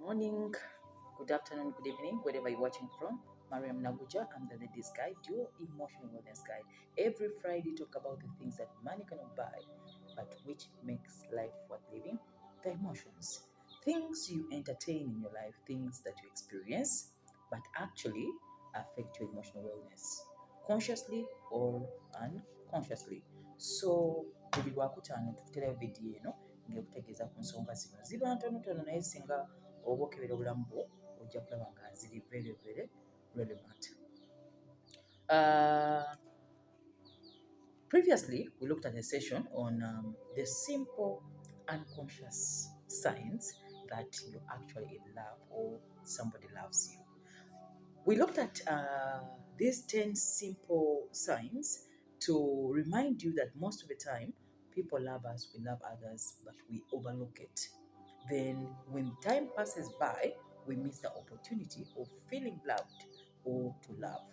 morning, good afternoon, good evening, wherever you're watching from. Mariam Naguja, I'm the Ladies Guide, your emotional wellness guide. Every Friday, talk about the things that money cannot buy, but which makes life worth living. The emotions, things you entertain in your life, things that you experience, but actually affect your emotional wellness, consciously or unconsciously. So, buli lwakutaano tukuterayo vidiyo eno ng'ekutegeeza ku nsonga zino ziba ntonotono naye singa oba okebera obulamu bwo ojja kulaba nga ziri very very relevant. Previously, we looked at a session on the simple unconscious signs that you're actually in love or somebody loves you. We looked at these 10 simple signs to remind you that most of the time, people love us, we love others, but we overlook it. Then, when time passes by, we miss the opportunity of feeling loved or to love.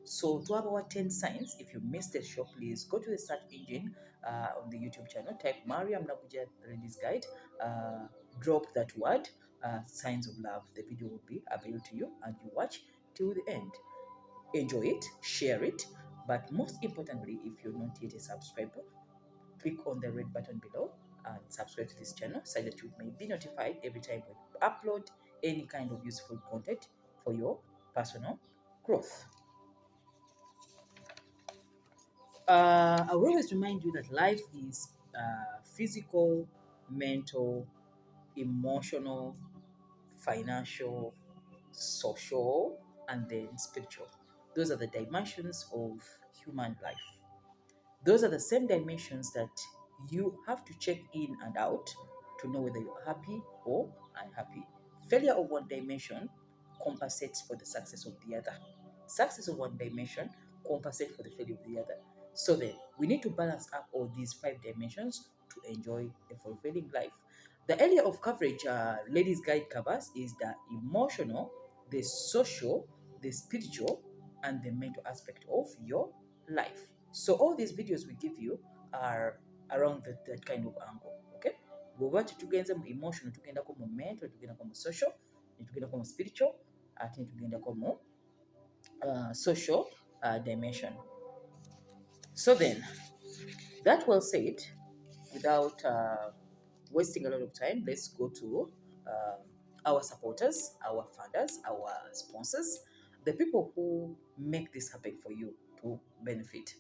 So, to have our 10 signs, if you missed the show, please go to the search engine on the YouTube channel, type Mariam Naguja Ladies Guide, drop that word, signs of love. The video will be available to you and you watch till the end. Enjoy it, share it, but most importantly, if you're not yet a subscriber, click on the red button below and subscribe to this channel so that you may be notified every time we upload any kind of useful content for your personal growth. I will always remind you that life is physical, mental, emotional, financial, social, and then spiritual. Those are the dimensions of human life. Those are the same dimensions that you have to check in and out to know whether you're happy or unhappy. Failure of one dimension compensates for the success of the other. Success of one dimension compensates for the failure of the other. So then, we need to balance up all these 5 dimensions to enjoy a fulfilling life. The area of coverage Ladies Guide covers is the emotional, the social, the spiritual, and the mental aspect of your life. So all these videos we give you are around that kind of angle. Okay? Bw'oba tugenze mu emotional, tugendako mu mental, tugendako mu social, tugendako mu spiritual, ate tugendako mu social dimension. So then, that well said, without wasting a lot of time, let's go to our supporters, our funders, our sponsors, the people who make this happen for you to benefit.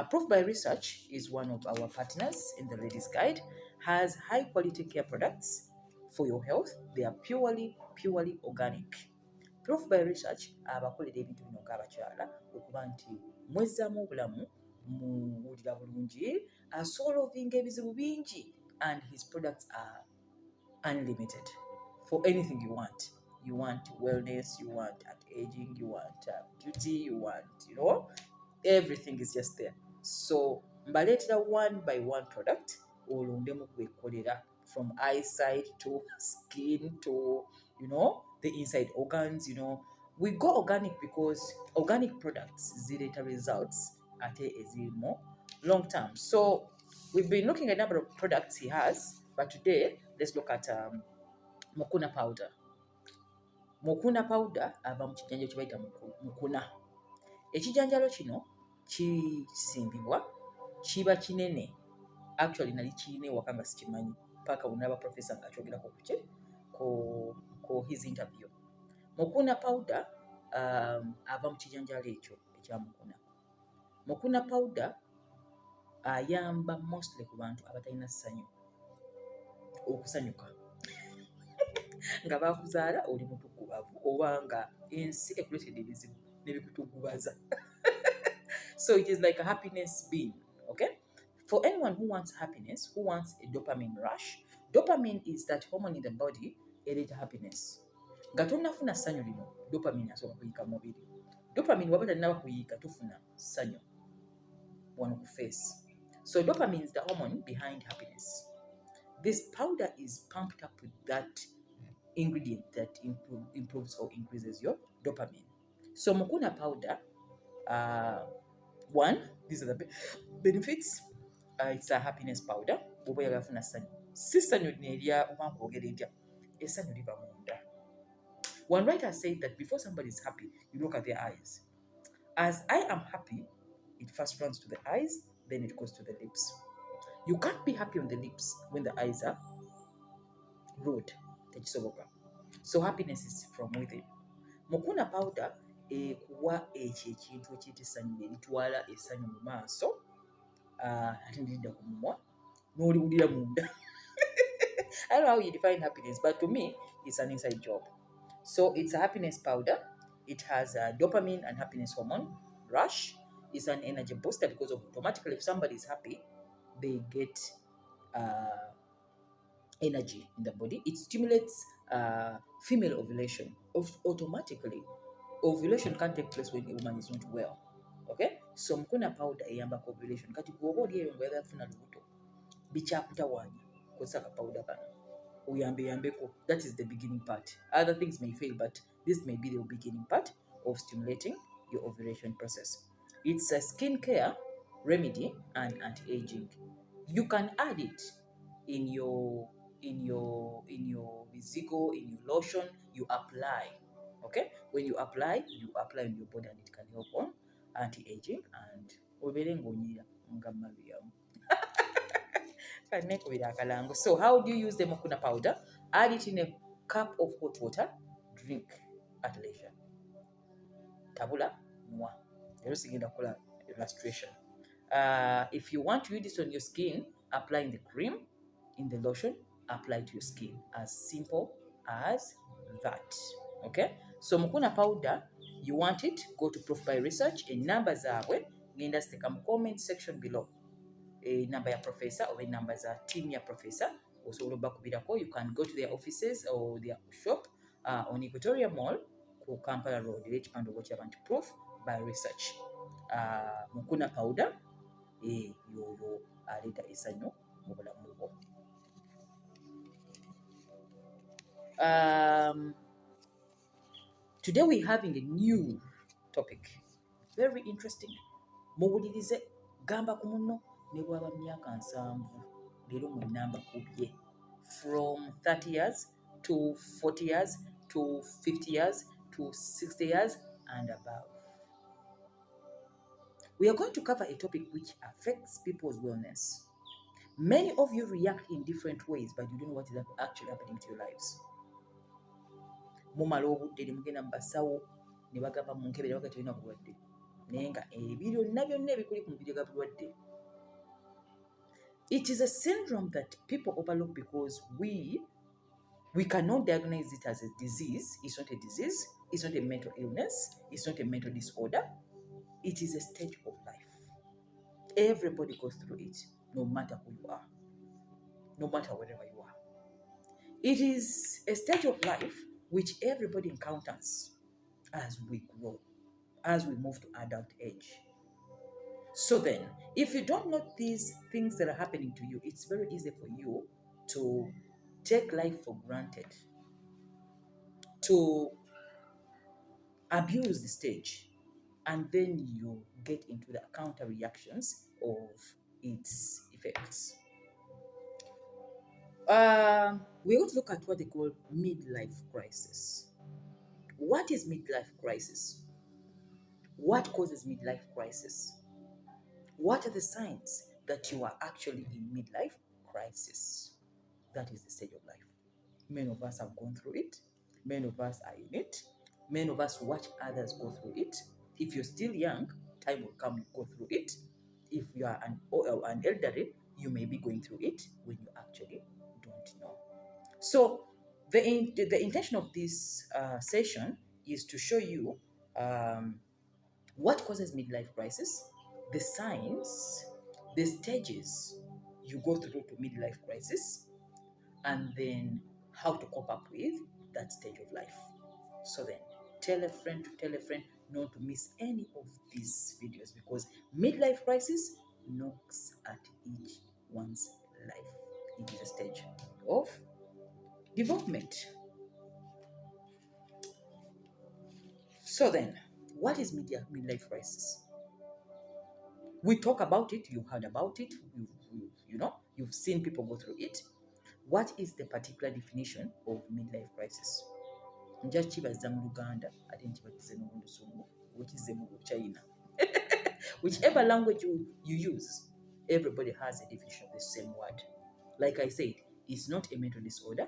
Proof by Research is one of our partners in the Ladies Guide, has high quality care products for your health. They are purely organic. Proof by Research abakolera ebintu bino ng'abakyala okuba nti mwezzaamu obulamu muwulira bulungi, asolvinga ebizibu bingi, and his products are unlimited for anything you want. You want wellness, you want anti-aging, you want beauty, you want, everything is just there. So mbaleetera one by one product olondemu kwekolera, from eyesight to skin to the inside organs. We go organic because organic products zireeta results ate ezirimu long term. So we've been looking at a number of products he has, but today let's look at mokuna powder. Mokuna powder ava mu kijanjalo kye bayita mukuna. Ekijanjalo kino kisimbibwa, kiba kinene. Actually nali kiine waka nga sikimanyi paka unaba professor nga akyogerako ku his interview. Mokuna powder ava mu kijanjalo ekyo ekya mukuna. Mokuna powder ayamba mostly ku bantu abatalina ssanyu okusanyuka nga bakuzaala oli mutukubavu oba nga ensi ekuleetedde ebizibu n'ebikutugubaza. So it is like a happiness being, okay? For anyone who wants happiness, who wants a dopamine rush, dopamine is that hormone in the body ereeta happiness. Nga tonnafuna ssanyu lino, dopamine asooka kuyiika mu mubiri. Dopamine waba tannaba kuyiika tufuna ssanyu wano ku face. So dopamine is the hormone behind happiness. This powder is pumped up with that ingredient that improves or increases your dopamine. So mokuna powder, one, these are the benefits. It's a happiness powder. Bw'oba oyagala kufuna ssanyu, si ssanyu lino erya oba nkwogera etya, essanyu liva munda. One writer said that before somebody is happy, you look at their eyes. As I am happy, it first runs to the eyes, then it goes to the lips. You can't be happy on the lips when the eyes are rude. Tekisoboka. So happiness is from within. Mokuna powder ekuwa ekyo ekintu ekiyita essanyu eritwala essanyu mu maaso ate nirida ku mumwa n'oliwulira munda. I don't know how you define happiness, but to me, it's an inside job. So it's a happiness powder. It has a dopamine and happiness hormone rush. It's an energy booster because automatically, if somebody is happy, they get uh, energy in the body. It stimulates female ovulation. Automatically, ovulation can't take place when a woman is not well. Okay, so mkuna powder eyamba ovulation. Kati kuoba oli eyo nga yafuna lubuto bikyakutawaanya kozesa powder kano uyambe. That is the beginning part. Other things may fail, but this may be the beginning part of stimulating your ovulation process. It's a skincare remedy and anti-aging. You can add it in your physical, in your lotion. You apply. Okay, when you apply on your body, and it can help on anti-aging and oberengonira nga Mariam. So how do you use the mokuna powder? Add it in a cup of hot water. Drink at leisure. Tabula mwa. Illustration. If you want to use this on your skin, apply in the cream, in the lotion, apply to your skin. As simple as that. Okay? So mokuna powder, you want it, go to Proof by Research. In numbers zaabwe, genda ziteeka mu comment section below. A number ya professor or a number za team ya professor. Also, you can go to their offices or their shop on Equatoria Mall, ku Kampala Road, Richmond, Watsapp, Proof by Research. Mokuna powder, yoyo aleta esanyo mu bulamu bwo. Today we're having a new topic, very interesting. Muwulirize gamba ku munno ne bwaba myaka 7 leero mwenamba kubye, from 30 years to 40 years to 50 years to 60 years and above. We are going to cover a topic which affects people's wellness. Many of you react in different ways, but you don't know what is actually happening to your lives. Mumala obudde ne mugenda mu basawo ne bagamba munkebere bagati olina bulwadde naye nga ebiri byonna ebikuli ku mubiri ga bulwadde. It is a syndrome that people overlook because we cannot diagnose it as a disease. It's not a disease. It's not a mental illness. It's not a mental disorder. It is a stage of life. Everybody goes through it, no matter who you are, no matter wherever you are. It is a stage of life which everybody encounters as we grow, as we move to adult age. So then, if you don't know these things that are happening to you, it's very easy for you to take life for granted, to abuse the stage, and then you get into the counter reactions of its effects. We're going to look at what they call midlife crisis. What is midlife crisis? What causes midlife crisis? What are the signs that you are actually in midlife crisis? That is the stage of life. Many of us have gone through it. Many of us are in it. Many of us watch others go through it. If you're still young, time will come, you go through it. If you are an elderly, you may be going through it when you actually don't know. So the intention of this session is to show you what causes midlife crisis, the signs, the stages you go through to midlife crisis, and then how to cope up with that stage of life. So then, tell a friend to tell a friend not to miss any of these videos, because midlife crisis knocks at each one's life. It is a stage of development. So then, what is midlife crisis? We talk about it, you've heard about it, you've seen people go through it. What is the particular definition of midlife crisis? nja kibaza mu Luganda ate nkibagize no mu Lusungu okize mu China. Whichever language you use, everybody has a definition of the same word. Like I said, it's not a mental disorder.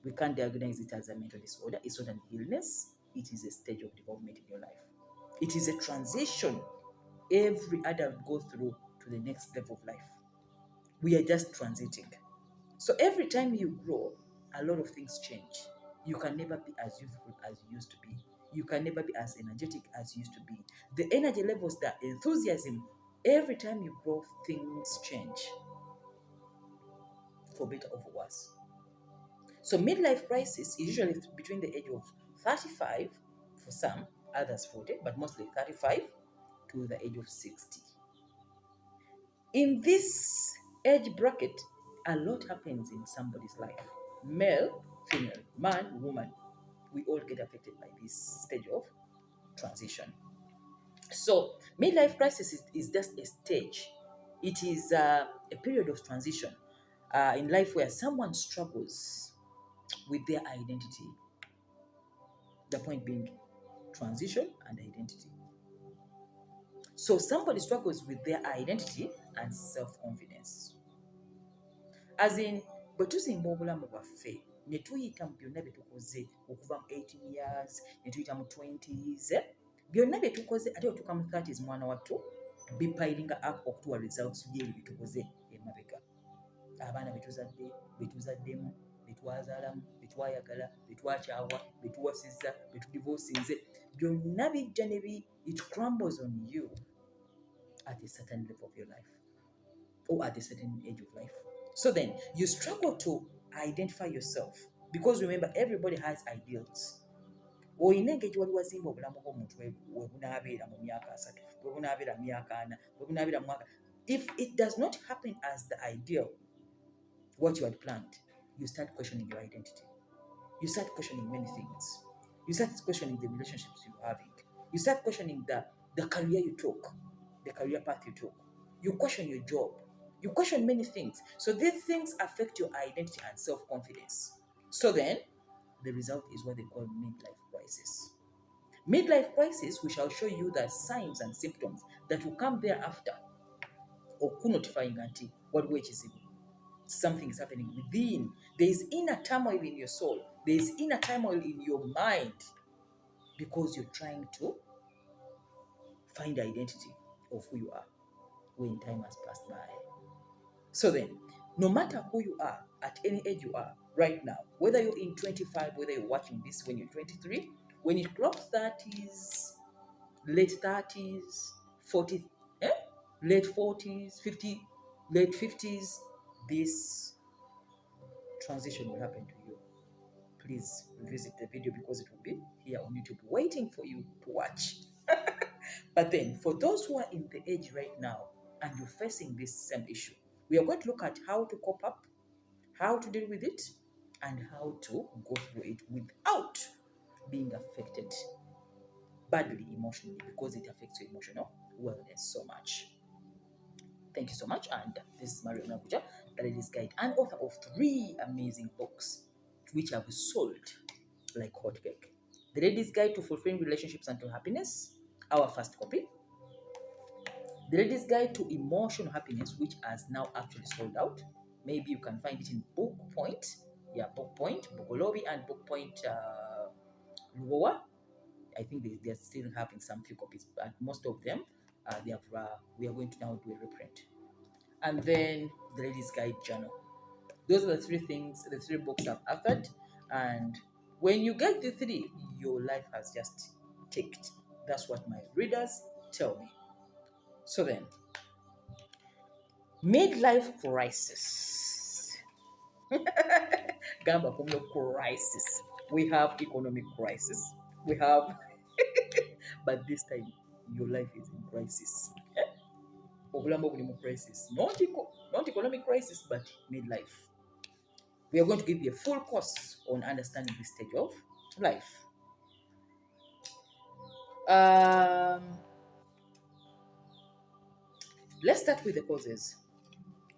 We can't diagnose it as a mental disorder. It's not an illness. It is a stage of development in your life. It is a transition every adult goes through to the next level of life. We are just transiting. So every time you grow, a lot of things change. You can never be as youthful as you used to be. You can never be as energetic as you used to be. The energy levels, the enthusiasm, every time you grow, things change for better or for worse. So midlife crisis is usually between the age of 35 for some, others 40, but mostly 35 to the age of 60. In this age bracket, a lot happens in somebody's life. Male, female, man, woman, we all get affected by this stage of transition. So midlife crisis is just a stage. It is a period of transition in life where someone struggles with their identity. The point being transition and identity. So somebody struggles with their identity and self-confidence. As in, bwe tusimba obulamu bwaffe ne tuyita mu byonna bye tukoze okuva mu 18 years ne tuyita mu 20s, byonna bye tukoze ate otuuka mu 30s mwana wattu bipayiringa up okutuwa results byebyo bye tukoze emabega. Abaana be tuzaddemu, be twazaalamu, be twayagala, be twakyawa, be tuwasizza, be tudivorcinze, byonna bijja ne it crumbles on you at a certain level of your life or at a certain age of life. So then you struggle to identify yourself because remember, everybody has ideals. Olina engeri wali wazimba obulamu bw'omuntu we bunaabeera mu myaka 3, we bunaabeera mu myaka 4, we bunaabeera mu mwaka. If it does not happen as the ideal, what you had planned, you start questioning your identity. You start questioning many things. You start questioning the relationships you're having. You start questioning the career you took, the career path you took. You question your job. You question many things. So these things affect your identity and self-confidence. So then, the result is what they call midlife crisis. Midlife crisis, we shall show you the signs and symptoms that will come thereafter, or notifying anti what which is something is happening within. There is inner turmoil in your soul. There is inner turmoil in your mind because you're trying to find the identity of who you are when time has passed by. So then, no matter who you are, at any age you are right now, whether you're in 25, whether you're watching this when you're 23, when you clock 30s, late 30s, 40, late 40s, 50, late 50s, this transition will happen to you. Please visit the video because it will be here on YouTube waiting for you to watch. But then, for those who are in the age right now and you're facing this same issue, we are going to look at how to cope up, how to deal with it, and how to go through it without being affected badly emotionally, because it affects your emotional wellness so much. Thank you so much. And this is Mariam, the Ladies Guide and author of 3 amazing books which have sold like hotcake. The Ladies Guide to Fulfilling Relationships and to Happiness, our first copy. The Ladies Guide to Emotional Happiness, which has now actually sold out. Maybe you can find it in Book Point. Yeah, Book Point, Bugolobi, and Book Point Luowa. I think they're still having some few copies, but most of them, we are going to now do a reprint. And then the Ladies Guide Journal. Those are the 3 things, the 3 books I've authored. And when you get the 3, your life has just ticked. That's what my readers tell me. So then, midlife crisis. Gamba kumlo crisis. We have economic crisis. We have, but this time your life is in crisis. Obulamu buli mu crisis. Not economic crisis, but midlife. We are going to give you a full course on understanding this stage of life. Let's start with the causes.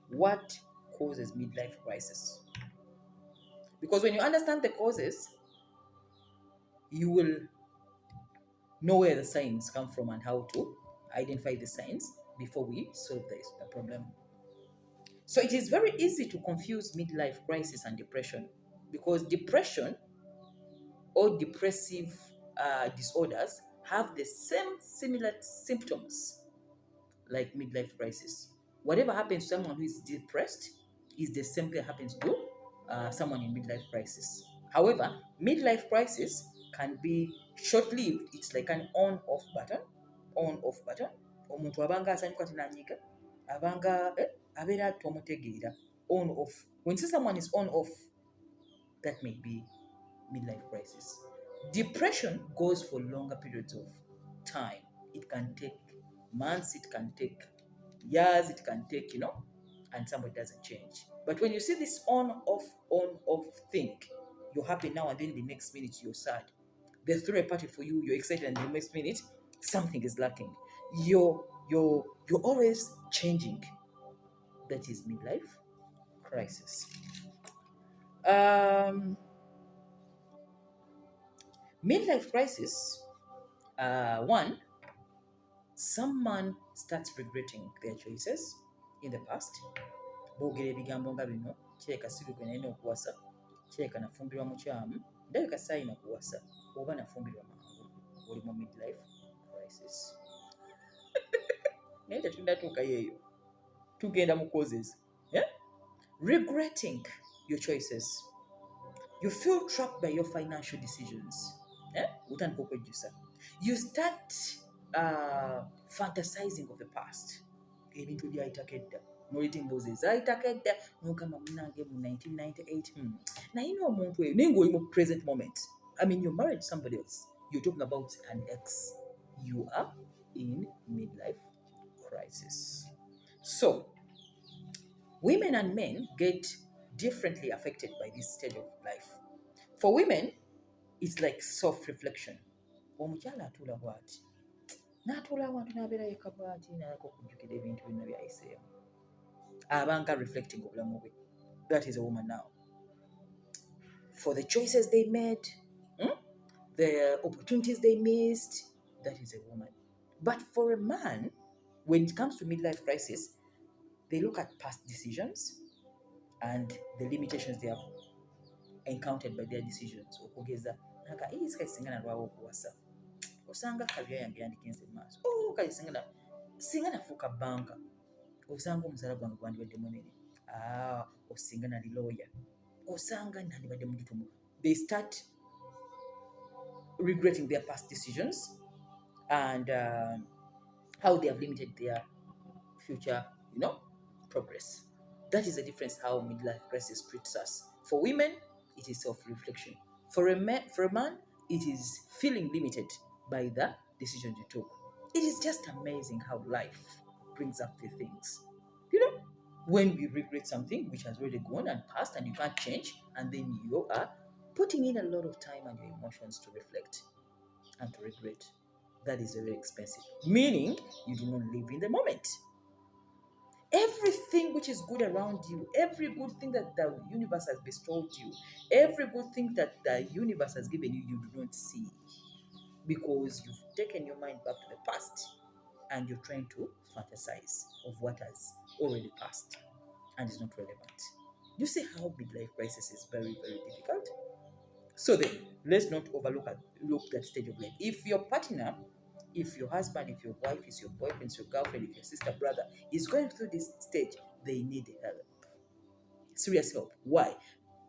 What causes midlife crisis? Because when you understand the causes, You will know where the signs come from and how to identify the signs before we solve the problem. So it is very easy to confuse midlife crisis and depression, because depression or depressive disorders have the same similar symptoms like midlife crisis. Whatever happens to someone who is depressed is the same thing that happens to someone in midlife crisis. However, midlife crisis can be short-lived. It's like an on-off button. On-off button. Omuntu abanga asanyuka tinanyika. Abanga abera tomutegeera. On-off. When you see someone is on-off, that may be midlife crisis. Depression goes for longer periods of time. It can take months, it can take years, it can take, and somebody doesn't change. But when you see this on, off thing, you're happy now and then the next minute you're sad. They throw a party for you, you're excited, and the next minute something is lacking. You're always changing. That is midlife crisis. Midlife crisis, one, someone starts regretting their choices in the past. Boogera ebigambo nga bino, kireka sirukwe nalina okuwasa, kireka nafumbirwa mukyamu, ndabika saalina kuwasa, oba nafumbirwa mangu, oli mu midlife crisis. Naye tetunnatuukayo eyo, tugenda mu causes. Yeah? Regretting your choices. You feel trapped by your financial decisions. Utandika okwejjusa. You start fantasizing of the past. Ebintu byayitako edda. Nolita emboozi ezayitako edda. Nogamba munange mu 1998. Nayina omuntu eyo. Naye ng'oli mu present moment. I mean, you're married to somebody else. You're talking about an ex. You are in midlife crisis. So, women and men get differently affected by this stage of life. For women, it's like self-reflection. Omukyala atuula bw'ati. N'atuula awantu n'abeera yekka bw'ati n'alaka okujjukira ebintu byonna by'ayiseemu. Abanga reflecting obulamu bwe. That is a woman now. For the choices they made, the opportunities they missed, that is a woman. But for a man, when it comes to midlife crisis, they look at past decisions and the limitations they have encountered by their decisions. Okugeza naka iska singa nalwawo okuwasa. Osanga career yange yandigenze maaso. Kale singa nafuuka banka. Osanga omusala gwange gwandibadde munene. Osinga nali lawyer. Osanga nandibadde mujutumu. They start regretting their past decisions and how they have limited their future, progress. That is the difference how midlife crisis treats us. For women, it is self-reflection. For a man, it is feeling limited by the decisions you took. It is just amazing how life brings up the things. When we regret something which has already gone and passed and you can't change, and then you are putting in a lot of time and your emotions to reflect and to regret. That is very expensive. Meaning, you do not live in the moment. Everything which is good around you, every good thing that the universe has bestowed you, every good thing that the universe has given you, you do not see. Because you've taken your mind back to the past and you're trying to fantasize of what has already passed and is not relevant. You see how midlife crisis is very, very difficult? So then, let's not overlook that stage of life. If your partner, if your husband, if your wife, if your boyfriend, if your girlfriend, if your sister, brother is going through this stage, they need help. Serious help. Why?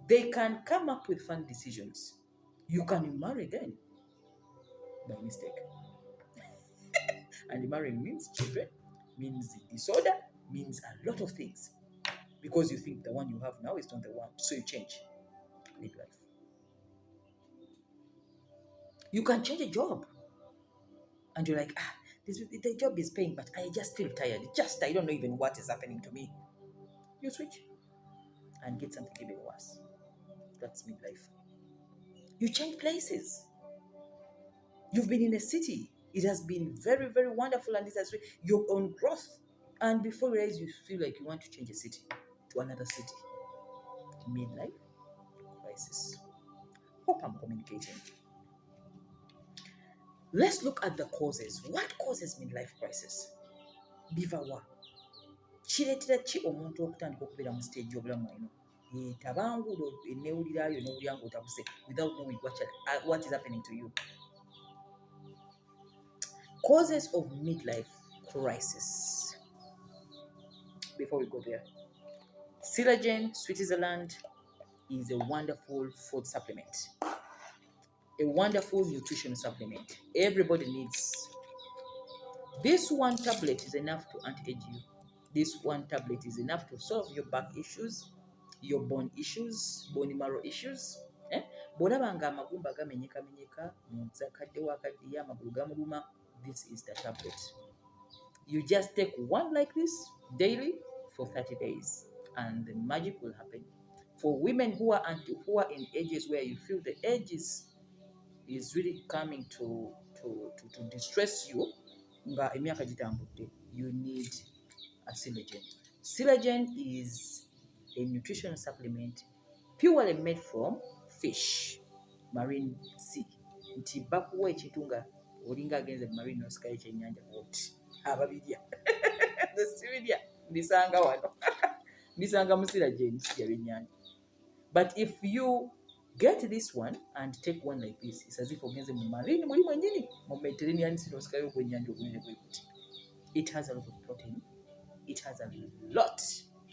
They can come up with fun decisions. You can marry again by mistake. And marrying means children, means disorder, means a lot of things. Because you think the one you have now is not the one. So you change. Midlife. You can change a job. And you're like, the job is paying, but I just feel tired. I don't know even what is happening to me. You switch and get something even worse. That's midlife. You change places. You've been in a city. It has been very, very wonderful, and it has your own growth. And before you realize, you feel like you want to change a city to another city. Midlife crisis. Hope I'm communicating. Let's look at the causes. What causes midlife crisis? Biva wa? Kireetera ki omuntu okutandika okubeera mu stage y'obulamu eno tabangulo enewulirayo newulira ng'otabuse without knowing what is happening to you. Causes of midlife crisis. Before we go there, Silagen, Switzerland is a wonderful food supplement, a wonderful nutrition supplement. Everybody needs. This one tablet is enough to anti-age you. This one tablet is enough to solve your back issues, your bone issues, bone marrow issues. Bw'olaba nga amagumba gamenyekamenyeka, muzakadde wakaddiye amagulu gamuluma, this is the tablet. You just take one like this daily for 30 days and the magic will happen. For women who are in ages where you feel the age is really coming to distress you, nga emyaka gitambudde, you need a Silagen. Silagen is a nutritional supplement purely made from fish, marine sea. Nti bakuwa ekintu nga olinga agenze mu marine osikayo ekyennyanja oti ababirya sibirya mbisanga wano mbisanga mu Silagen sirya byennyanja. But if you get this one and take one like this, it's as if ogenze mu marine muli mwennyini mu Mediterranean Sea osikayo ogwennyanja obunene bwe buti. It has a lot of protein. It has a lot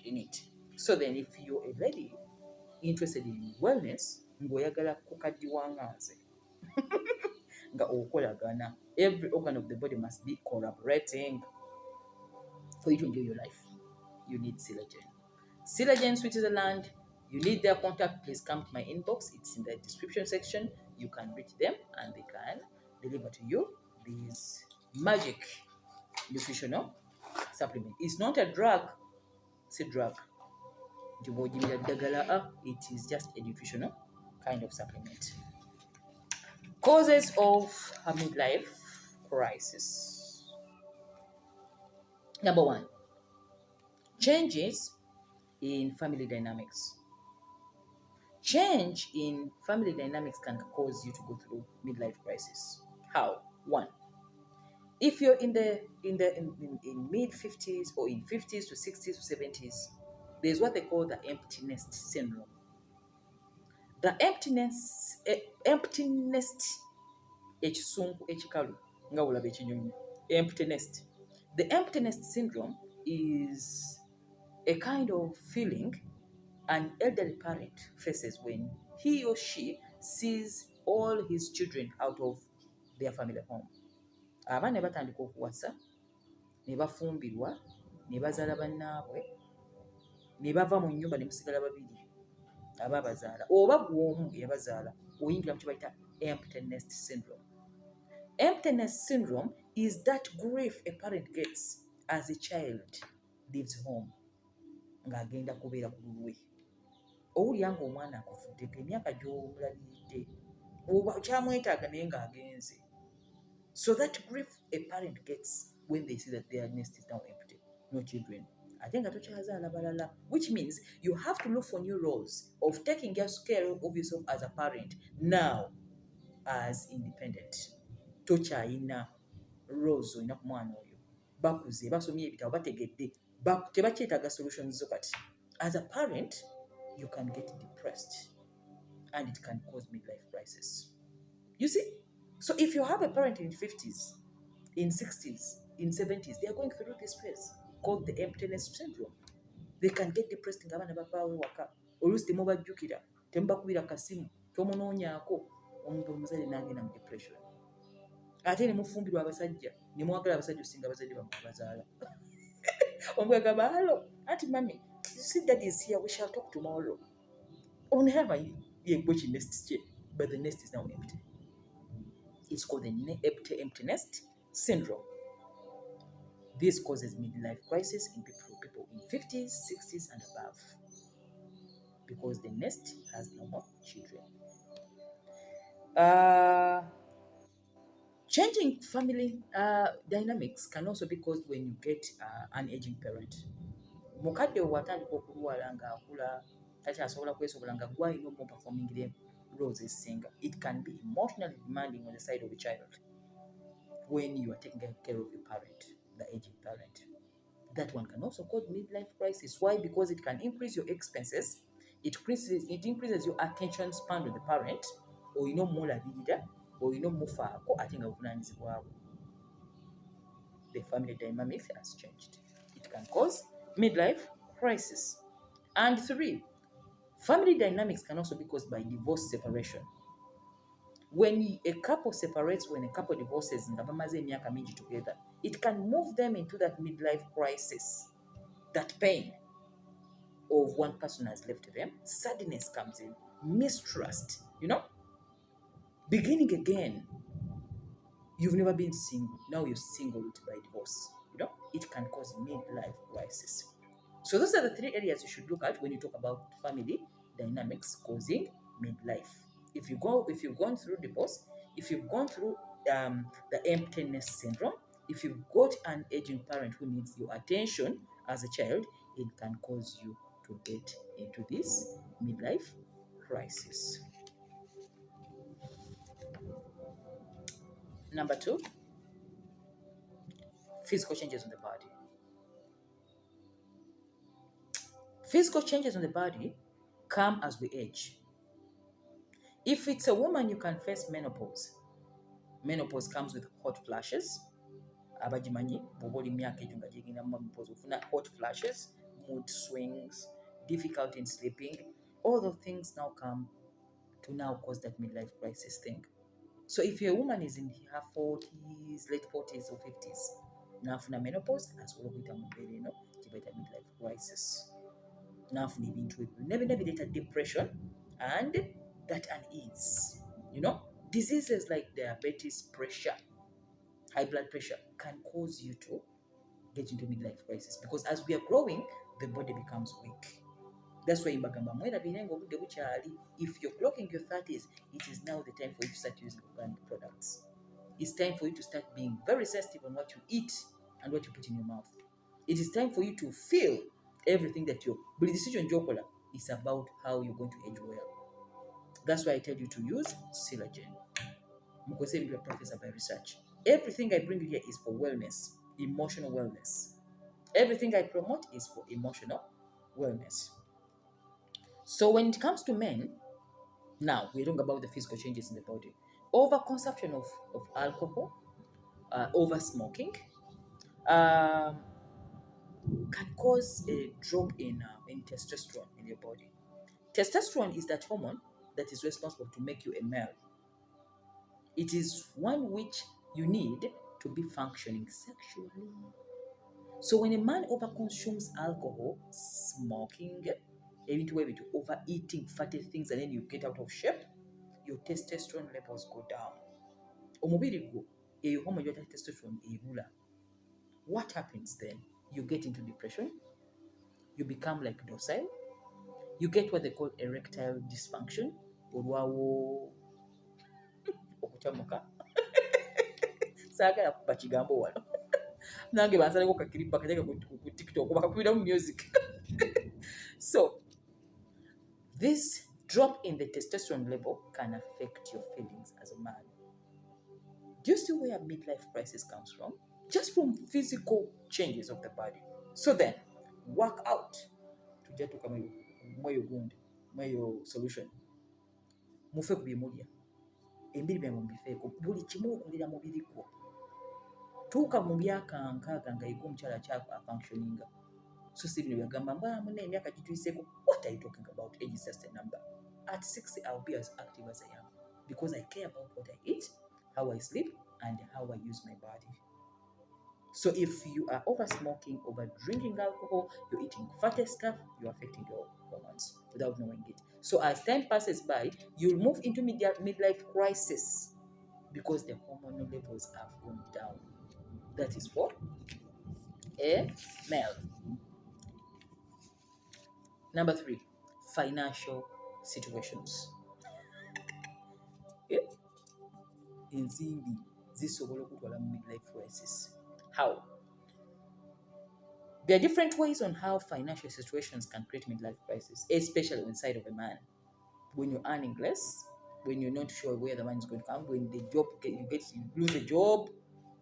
in it. So then if you're a lady interested in wellness, ng'oyagala kukaddiwanganze nga okolagana, every organ of the body must be collaborating for you to enjoy your life. You need Silagen. Silagen, Switzerland. You need their contact, please come to my inbox. It's in the description section. You can reach them and they can deliver to you this magic nutritional supplement. It's not a drug. It's a drug. It is just a nutritional kind of supplement. Causes of a midlife crisis. Number one, changes in family dynamics. Change in family dynamics can cause you to go through midlife crisis. How? One, if you're in mid 50s or in 50s to 60s to 70s, there's what they call the empty nest syndrome. The empty nest ekisunku ekikalu nga bulaba ekinyonyi. Empty nest. The empty nest syndrome is a kind of feeling an elderly parent faces when he or she sees all his children out of their family home. Abaana batandika okuwasa, ne bafumbirwa, ne bazaala bannaabwe, ne bava mu nnyumba ne musigala babiri ababazaala oba gw'omu eyabazaala, oyingira mu kye bayita empty nest syndrome. Empty nest syndrome is that grief a parent gets as a child leaves home ng'agenda kubeera ku lulwe. Owulira ng'omwana akufuddeko emyaka gy'omulabiridde oba kyamwetaaga naye ng'agenze. So that grief a parent gets when they see that their nest is now empty, no children. Ate nga tokyazaala balala, which means you have to look for new roles of taking care of yourself as a parent now as independent. Tokyayina roles olina ku mwana oyo. Bakuze, basomye ebitabo, bategedde, tebakyetaaga solutions zo kati. As a parent, you can get depressed and it can cause midlife crisis. You see? So if you have a parent in 50s, in 60s, in 70s, they are going through this phase called the emptiness syndrome. They can get depressed nga abaana bavaawo waka. Oluusi temubajjukira, temubakubira kasimu, tomunoonyaako, omuntu omuzadde n'agenda mu depression. Ate ne mufumbirwa abasajja, ne mwagala abasajja osinga abazadde bammwe abazaala. Omuntu agamba, hello, Auntie Mami, you see Daddy is here, we shall talk tomorrow. Only have a year nest, but the nest is now empty. It's called the empty nest syndrome. This causes midlife crisis in people in 50s, 60s, and above because the nest has no more children. Changing family dynamics can also be caused when you get an aging parent. Mukadde watandika okulwala ng'akula takyasobola kwesobola nga gwalina omuperforming roles ezisinga. It can be emotionally demanding on the side of the child. when you are taking care of your parent, the aging parent. That one can also cause midlife crisis. Why? Because it can increase your expenses. It increases your attention span with the parent, or mulabirira, or mufaako ate nga buvunaanyizibwabwo. The family dynamics has changed. It can cause midlife crisis. And three, family dynamics can also be caused by divorce separation. When a couple separates, when a couple divorces, nga bamaze emyaka mingi together, it can move them into that midlife crisis. That pain of one person has left them, sadness comes in, mistrust, beginning again. You've never been single, now you're single by divorce. It can cause midlife crisis. So those are the three areas you should look at when you talk about family dynamics causing midlife. If you've gone through divorce, if you've gone through the emptiness syndrome, if you've got an aging parent who needs your attention as a child, it can cause you to get into this midlife crisis. Number two, physical changes on the body. Physical changes on the body come as we age. If it's a woman, you can face menopause. Menopause comes with hot flashes. Abagimanyi bw'oba oli myaka egyo nga gyegenda mu menopause ofuna hot flashes, mood swings, difficulty in sleeping. All those things now come to now cause that midlife crisis thing. So if your woman is in her 40s, late 40s or 50s, n'afuna menopause, asobola okuyita mu mbeera eno gye bayita midlife crisis. N'afuna ebintu ebyo byonna bireeta depression and that unease. Diseases like diabetes, pressure, high blood pressure can cause you to get into midlife crisis, because as we are growing, the body becomes weak. That's why mbagamba mwerabire nga obudde bukyali. If you're clocking your 30s, it is now the time for you to start using organic products. It's time for you to start being very sensitive on what you eat and what you put in your mouth. It is time for you to feel everything that but the decision jokola is about how you're going to age well. That's why I tell you to use Silagen. Mukose be a professor by research. Everything I bring you here is for wellness, emotional wellness. Everything I promote is for emotional wellness. So when it comes to men, now we're talking about the physical changes in the body. Overconsumption of alcohol, over smoking, can cause a drop in testosterone in your body. Testosterone is that hormone that is responsible to make you a male. It is one which you need to be functioning sexually. So when a man overconsumes alcohol, smoking, overeating fatty things, and then you get out of shape, your testosterone levels go down. Omubiri gwo, eyo hormone yota testosterone ebula. What happens then? You get into depression, you become like docile, you get what they call erectile dysfunction, olwawo okutamuka. Saagala kuba kigambo wano. Nange bansaleko kakiripa kajaka ku TikTok bakakubira mu music. So this drop in the testosterone level can affect your feelings as a man. Do you see where midlife crisis comes from? Just from physical changes of the body. So then, work out to get to come your wound, your solution. Mufe ku byemulya. Embiri bya mubifeeko. Buli kimu okulira mubiri gwo. Tuuka mu myaka nkaaga nga yiko omukyala functioning. So si bino byagamba mune emyaka gituyiseeko. What are you talking about? Age is just a number. At 60, I'll be as active as I am because I care about what I eat, how I sleep, and how I use my body. So if you are over smoking, over drinking alcohol, you're eating fatty stuff, you're affecting your hormones without knowing it. So as time passes by, you'll move into midlife crisis because the hormonal levels have gone down. That is for a male. Number 3, financial situations. Ensimbi zisobola okutwala mu midlife crisis. How? There are different ways on how financial situations can create midlife crisis, especially inside of a man. When you're earning less, when you're not sure where the money is going to come, when the job you lose a job,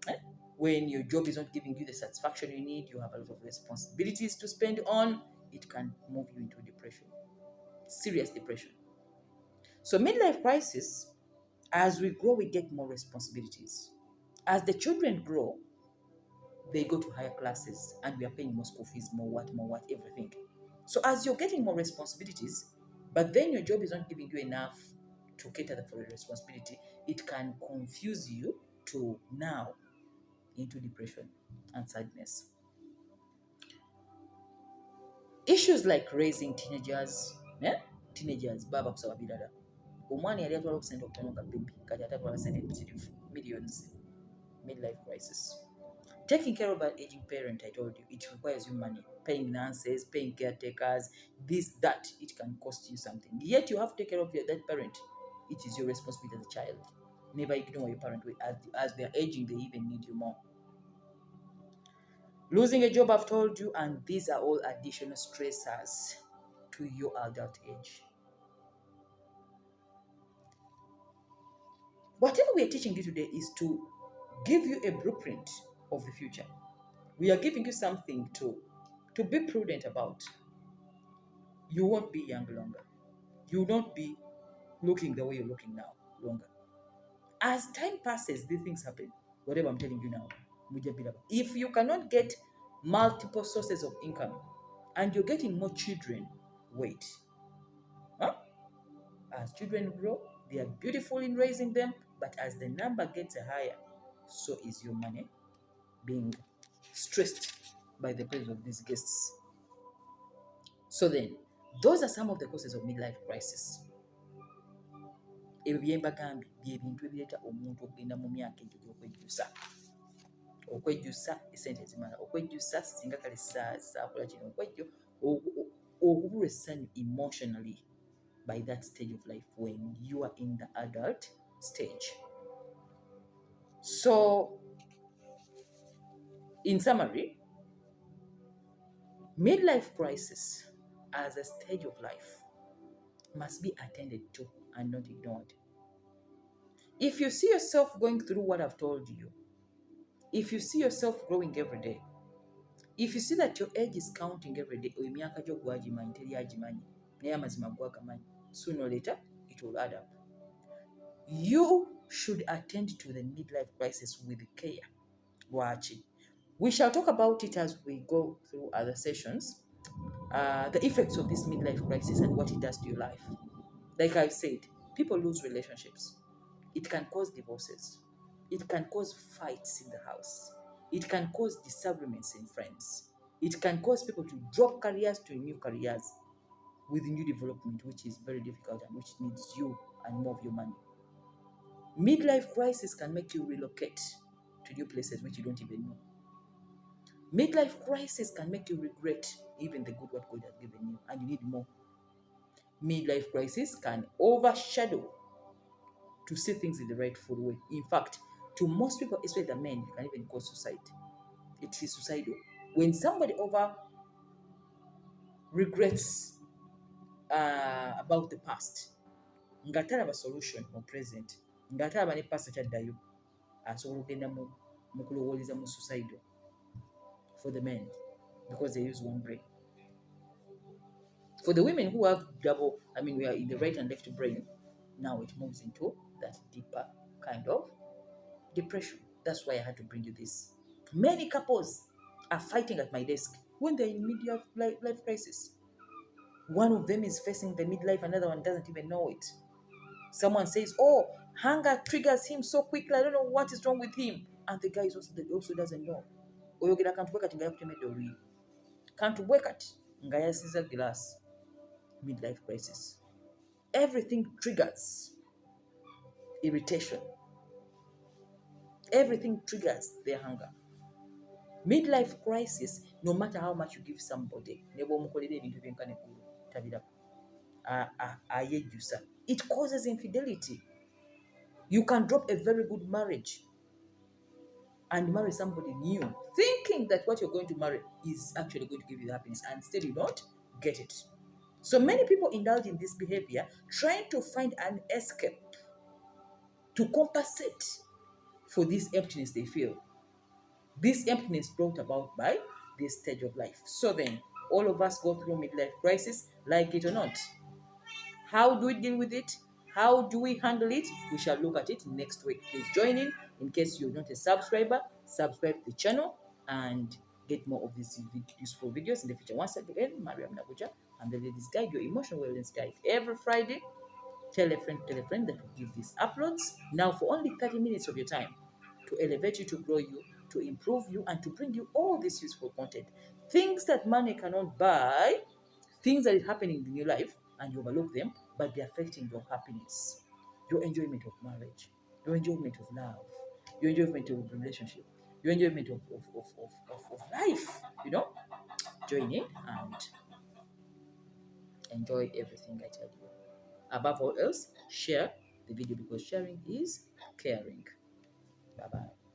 Eh? When your job is not giving you the satisfaction you need, you have a lot of responsibilities to spend on, it can move you into depression, serious depression. So, midlife crisis, as we grow, we get more responsibilities. As the children grow, they go to higher classes and we are paying more school fees, more what, everything. So, as you're getting more responsibilities, but then your job is not giving you enough to cater for the responsibility, it can confuse you to now into depression and sadness. Issues like raising teenagers, baba kusaba birala. Omwana yali atwala okusente okutono nga baby, kati atatwala sente mpitirivu, millions, midlife crisis. Taking care of an aging parent, I told you, it requires you money. Paying nurses, paying caretakers, this, that, it can cost you something. Yet you have to take care of that parent. It is your responsibility as a child. Never ignore your parent. As they are aging, they even need you more. Losing a job, I've told you, and these are all additional stressors to your adult age. Whatever we are teaching you today is to give you a blueprint of the future. We are giving you something to be prudent about. You won't be young longer. You will not be looking the way you're looking now longer. As time passes, these things happen. Whatever I'm telling you now, if you cannot get multiple sources of income and you're getting more children, wait. Huh? As children grow, they are beautiful in raising them, but as the number gets higher, so is your money being stressed by the presence of these guests. So then, those are some of the causes of midlife crisis. Ebyo bye mbagambye by'ebintu ebireeta omuntu okugenda mu myaka egyo okwejjusa essente ezimala, okwejjusa singa kale saakola kino, okubulwa essanyu emotionally by that stage of life when you are in the adult stage. So, in summary, midlife crisis as a stage of life must be attended to and not ignored. If you see yourself going through what I've told you, if you see yourself growing every day, if you see that your age is counting every day, sooner or later it will add up. You should attend to the midlife crisis with care. We shall talk about it as we go through other sessions, the effects of this midlife crisis and what it does to your life. Like I said, people lose relationships. It can cause divorces. It can cause fights in the house. It can cause disagreements in friends. It can cause people to drop careers to new careers with new development, which is very difficult and which needs you and more of your money. Midlife crisis can make you relocate to new places which you don't even know. Midlife crisis can make you regret even the good what God has given you, and you need more. Midlife crisis can overshadow to see things in the rightful way. In fact, to most people, especially the men, you can even cause suicide. It is suicidal. When somebody over regrets about the past, nga talaba solution mu present, nga talaba ne past kyaddayo, asobola okugenda mu kulowooleza mu suicidal for the men because they use one brain. For the women who have double, we are in the right and left brain, now it moves into that deeper kind of depression. That's why I had to bring you this. Many couples are fighting at my desk when they're in midlife life crisis. One of them is facing the midlife, another one doesn't even know it. Someone says, oh, hunger triggers him so quickly, I don't know what is wrong with him. And the guy also doesn't know. Oyogera kantu bwe kati nga yakutemedde olwiri. Kantu bwe kati nga yasiza glass. Midlife crisis. Everything triggers irritation. Everything triggers their hunger. Midlife crisis, no matter how much you give somebody, it causes infidelity. You can drop a very good marriage and marry somebody new, thinking that what you're going to marry is actually going to give you happiness, and still you don't get it. So many people indulge in this behavior, trying to find an escape to compensate for this emptiness they feel. This emptiness brought about by this stage of life. So then, all of us go through midlife crisis, like it or not. How do we deal with it? How do we handle it? We shall look at it next week. Please join in case you're not a subscriber. Subscribe to the channel and get more of these useful videos in the future. Once again, Mariam Nabuja, I'm the Ladies Guide, your emotional wellness guide. Every Friday, tell a friend that will give these uploads now for only 30 minutes of your time to elevate you, to grow you, to improve you, and to bring you all this useful content. Things that money cannot buy, things that is happening in your life, and you overlook them, but they're affecting your happiness, your enjoyment of marriage, your enjoyment of love, your enjoyment of relationship, your enjoyment of life, Join in and enjoy everything I tell you. Above all else, share the video because sharing is caring. Bye bye.